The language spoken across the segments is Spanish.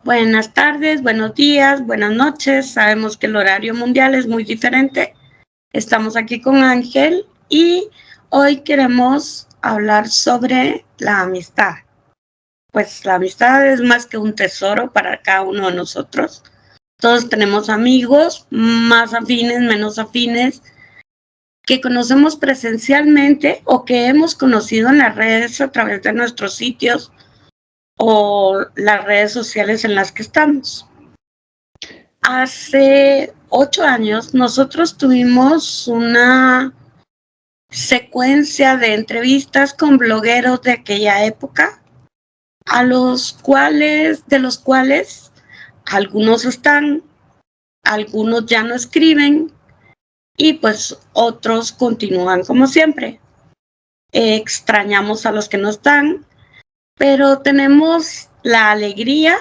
Buenas tardes, buenos días, buenas noches. Sabemos que el horario mundial es muy diferente. Estamos aquí con Ángel y hoy queremos hablar sobre la amistad. Pues la amistad es más que un tesoro para cada uno de nosotros. Todos tenemos amigos, más afines, menos afines, que conocemos presencialmente o que hemos conocido en las redes a través de nuestros sitios o las redes sociales en las que estamos. Hace 8 años nosotros tuvimos una secuencia de entrevistas con blogueros de aquella época, de los cuales algunos están, algunos ya no escriben y pues otros continúan como siempre. Extrañamos a los que no están, pero tenemos la alegría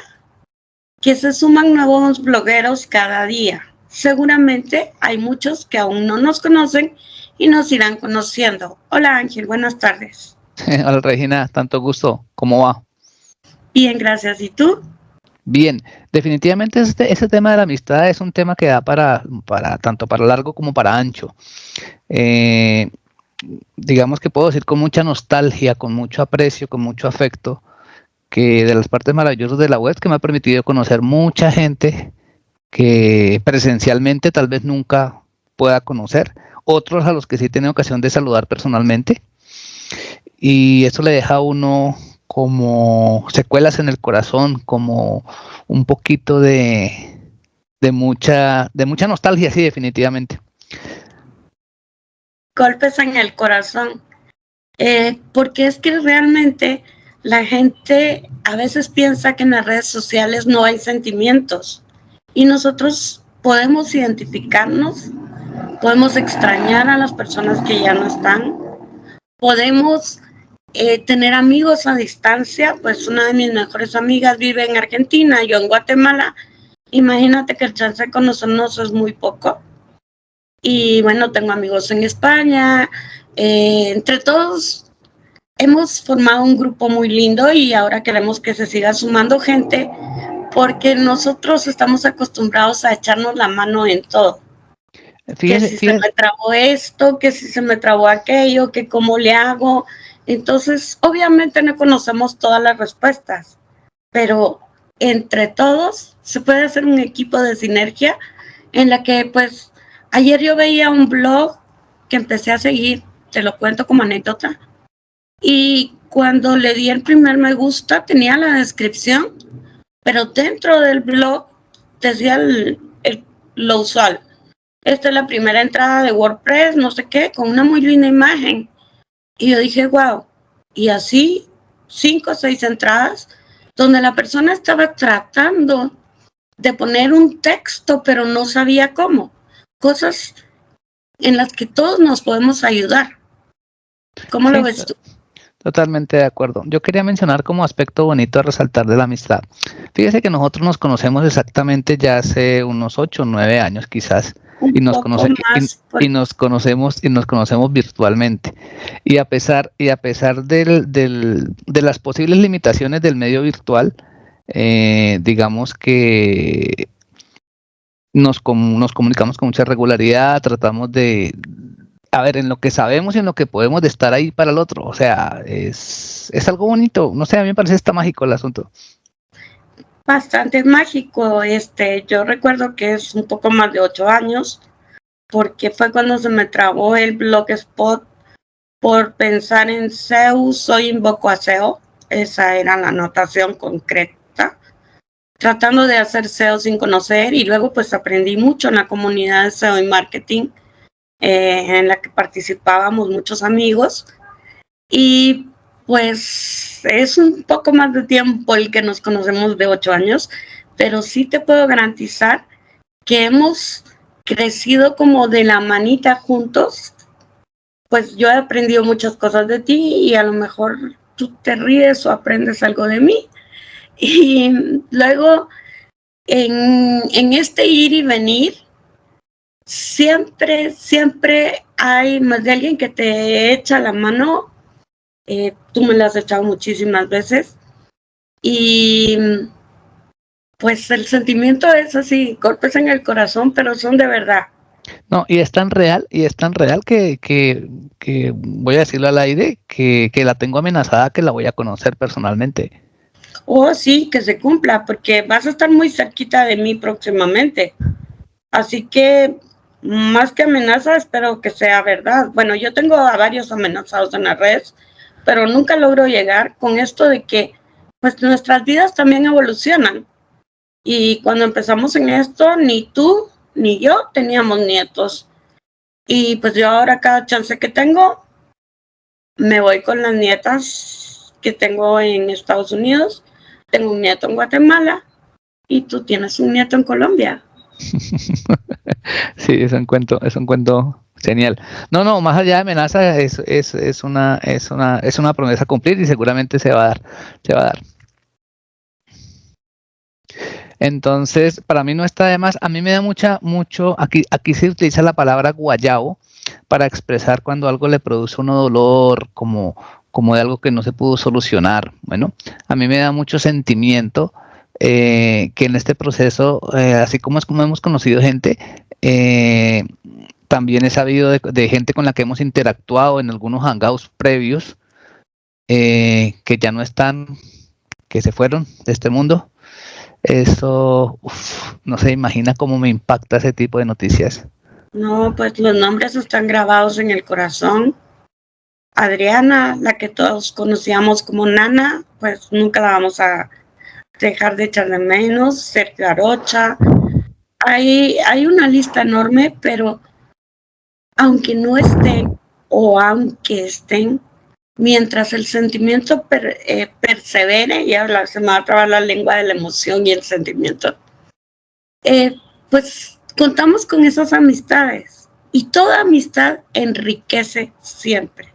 que se suman nuevos blogueros cada día. Seguramente hay muchos que aún no nos conocen y nos irán conociendo. Hola Ángel, buenas tardes. Hola Regina, tanto gusto. ¿Cómo va? Bien, gracias. ¿Y tú? Bien, definitivamente ese tema de la amistad es un tema que da para tanto para largo como para ancho. Digamos que puedo decir con mucha nostalgia, con mucho aprecio, con mucho afecto, que de las partes maravillosas de la web que me ha permitido conocer mucha gente que presencialmente tal vez nunca pueda conocer, otros a los que sí he tenido ocasión de saludar personalmente, y eso le deja a uno como secuelas en el corazón, como un poquito de mucha nostalgia, sí, definitivamente. Golpes en el corazón, porque es que realmente la gente a veces piensa que en las redes sociales no hay sentimientos y nosotros podemos identificarnos, podemos extrañar a las personas que ya no están, podemos tener amigos a distancia. Pues una de mis mejores amigas vive en Argentina, yo en Guatemala. Imagínate que el chance de conocernos es muy poco. Y bueno, tengo amigos en España. Entre todos hemos formado un grupo muy lindo y ahora queremos que se siga sumando gente porque nosotros estamos acostumbrados a echarnos la mano en todo. Fíjese, que si se me trabó esto, que si se me trabó aquello, que cómo le hago. Entonces, obviamente no conocemos todas las respuestas, pero entre todos se puede hacer un equipo de sinergia en la que, pues, ayer yo veía un blog que empecé a seguir, te lo cuento como anécdota, y cuando le di el primer me gusta tenía la descripción, pero dentro del blog decía lo usual. Esta es la primera entrada de WordPress, no sé qué, con una muy linda imagen. Y yo dije, wow. Y así, 5 o 6 entradas, donde la persona estaba tratando de poner un texto, pero no sabía cómo. Cosas en las que todos nos podemos ayudar. ¿Cómo lo ves tú? Totalmente de acuerdo. Yo quería mencionar como aspecto bonito a resaltar de la amistad. Fíjese que nosotros nos conocemos exactamente ya hace unos 8 o 9 años quizás. Y nos conocemos virtualmente. Y a pesar de las posibles limitaciones del medio virtual, digamos que nos comunicamos con mucha regularidad, tratamos de, a ver, en lo que sabemos y en lo que podemos, de estar ahí para el otro. O sea, es algo bonito. No sé, a mí me parece está mágico el asunto. Bastante mágico. Yo recuerdo que es un poco más de 8 años, porque fue cuando se me trabó el Blogspot por pensar en SEO, soy invoco a SEO. Esa era la anotación concreta, tratando de hacer SEO sin conocer, y luego pues aprendí mucho en la comunidad de SEO y marketing, en la que participábamos muchos amigos, y pues es un poco más de tiempo el que nos conocemos de 8 años, pero sí te puedo garantizar que hemos crecido como de la manita juntos. Pues yo he aprendido muchas cosas de ti y a lo mejor tú te ríes o aprendes algo de mí. Y luego en este ir y venir, siempre hay más de alguien que te echa la mano. Tú me la has echado muchísimas veces. Y Pues el sentimiento es así, golpes en el corazón, pero son de verdad. No, y es tan real que voy a decirlo al aire, que la tengo amenazada, que la voy a conocer personalmente. Oh, sí, que se cumpla, porque vas a estar muy cerquita de mí próximamente. Así que, más que amenaza, espero que sea verdad. Bueno, yo tengo a varios amenazados en las redes, pero nunca logro llegar con esto de que, pues, nuestras vidas también evolucionan. Y cuando empezamos en esto, ni tú ni yo teníamos nietos. Y pues yo ahora cada chance que tengo, me voy con las nietas que tengo en Estados Unidos. Tengo un nieto en Guatemala y tú tienes un nieto en Colombia. Sí, es un cuento genial. No, más allá de amenaza, es una promesa a cumplir y seguramente se va a dar, se va a dar. Entonces, para mí no está de más. A mí me da aquí se utiliza la palabra guayabo para expresar cuando algo le produce uno dolor, como de algo que no se pudo solucionar. Bueno, a mí me da mucho sentimiento que en este proceso, así como hemos conocido gente, también he sabido de gente con la que hemos interactuado en algunos hangouts previos, que ya no están, que se fueron de este mundo. Eso, no se imagina cómo me impacta ese tipo de noticias. No, pues los nombres están grabados en el corazón. Adriana, la que todos conocíamos como Nana, pues nunca la vamos a dejar de echar de menos. Sergio Arocha. Hay una lista enorme, pero aunque no estén o aunque estén, mientras el sentimiento persevere, y ahora se me va a trabar la lengua de la emoción y el sentimiento, pues contamos con esas amistades y toda amistad enriquece siempre.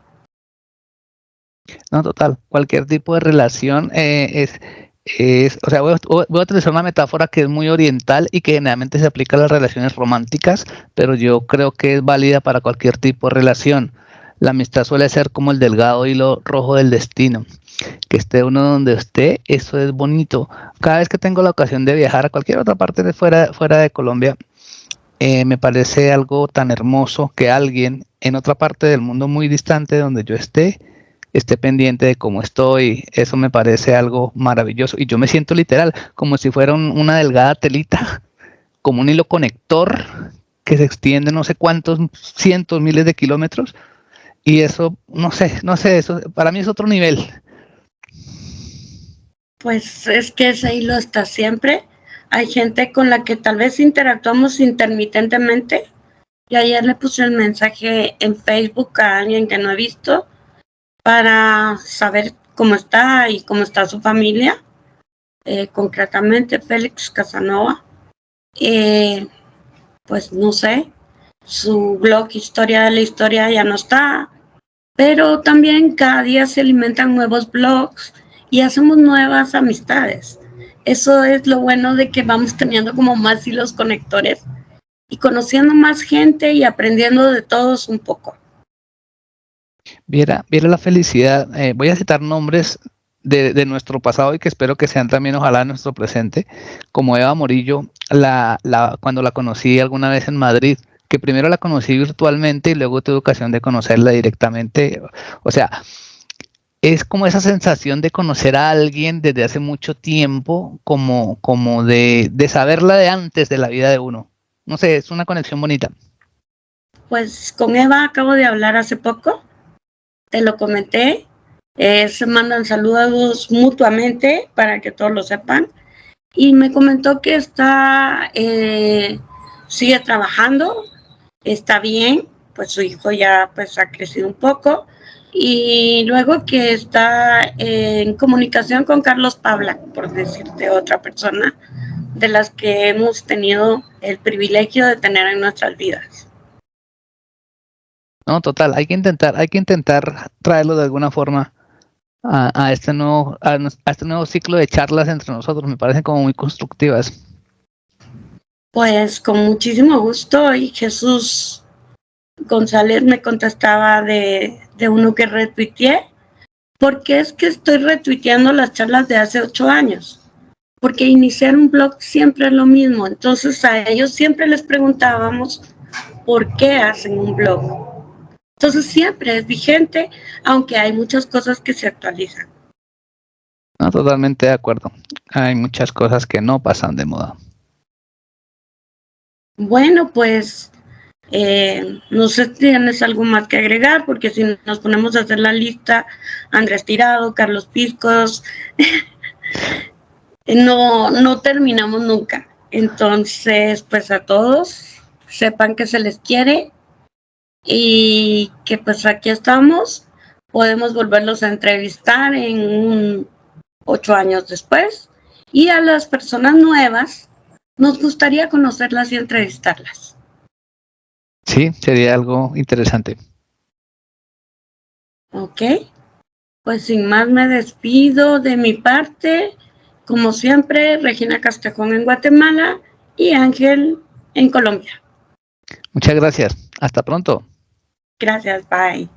No, total, cualquier tipo de relación o sea, voy a utilizar una metáfora que es muy oriental y que generalmente se aplica a las relaciones románticas, pero yo creo que es válida para cualquier tipo de relación. La amistad suele ser como el delgado hilo rojo del destino. Que esté uno donde esté, eso es bonito. Cada vez que tengo la ocasión de viajar a cualquier otra parte de fuera de Colombia, me parece algo tan hermoso que alguien en otra parte del mundo muy distante donde yo esté pendiente de cómo estoy. Eso me parece algo maravilloso. Y yo me siento literal como si fuera una delgada telita, como un hilo conector que se extiende no sé cuántos cientos, miles de kilómetros. Y eso, no sé, eso para mí es otro nivel. Pues es que ese hilo está siempre. Hay gente con la que tal vez interactuamos intermitentemente. Y ayer le puse el mensaje en Facebook a alguien que no he visto para saber cómo está y cómo está su familia. Concretamente Félix Casanova. Pues no sé, su blog Historia de la Historia ya no está, pero también cada día se alimentan nuevos blogs y hacemos nuevas amistades. Eso es lo bueno de que vamos teniendo como más hilos conectores y conociendo más gente y aprendiendo de todos un poco. Viera la felicidad. Voy a citar nombres de nuestro pasado y que espero que sean también, ojalá, nuestro presente, como Eva Morillo, cuando la conocí alguna vez en Madrid, que primero la conocí virtualmente y luego tuve ocasión de conocerla directamente. O sea, es como esa sensación de conocer a alguien desde hace mucho tiempo, como de saberla de antes de la vida de uno. No sé, es una conexión bonita. Pues con Eva acabo de hablar hace poco, te lo comenté, se mandan saludos mutuamente para que todos lo sepan, y me comentó que sigue trabajando, está bien, pues su hijo ya pues ha crecido un poco, y luego que está en comunicación con Carlos Pabla, por decirte otra persona de las que hemos tenido el privilegio de tener en nuestras vidas. No, total, hay que intentar traerlo de alguna forma a este nuevo ciclo de charlas entre nosotros. Me parecen como muy constructivas. Pues con muchísimo gusto, y Jesús González me contestaba de uno que retuiteé, porque es que estoy retuiteando las charlas de hace 8 años, porque iniciar un blog siempre es lo mismo. Entonces a ellos siempre les preguntábamos por qué hacen un blog. Entonces siempre es vigente, aunque hay muchas cosas que se actualizan. No, totalmente de acuerdo. Hay muchas cosas que no pasan de moda. Bueno, pues no sé si tienes algo más que agregar, porque si nos ponemos a hacer la lista, Andrés Tirado, Carlos Piscos, no terminamos nunca. Entonces, pues a todos, sepan que se les quiere y que pues aquí estamos. Podemos volverlos a entrevistar en 8 años después. Y a las personas nuevas, nos gustaría conocerlas y entrevistarlas. Sí, sería algo interesante. Ok, pues sin más me despido de mi parte. Como siempre, Regina Castejón en Guatemala y Ángel en Colombia. Muchas gracias. Hasta pronto. Gracias, bye.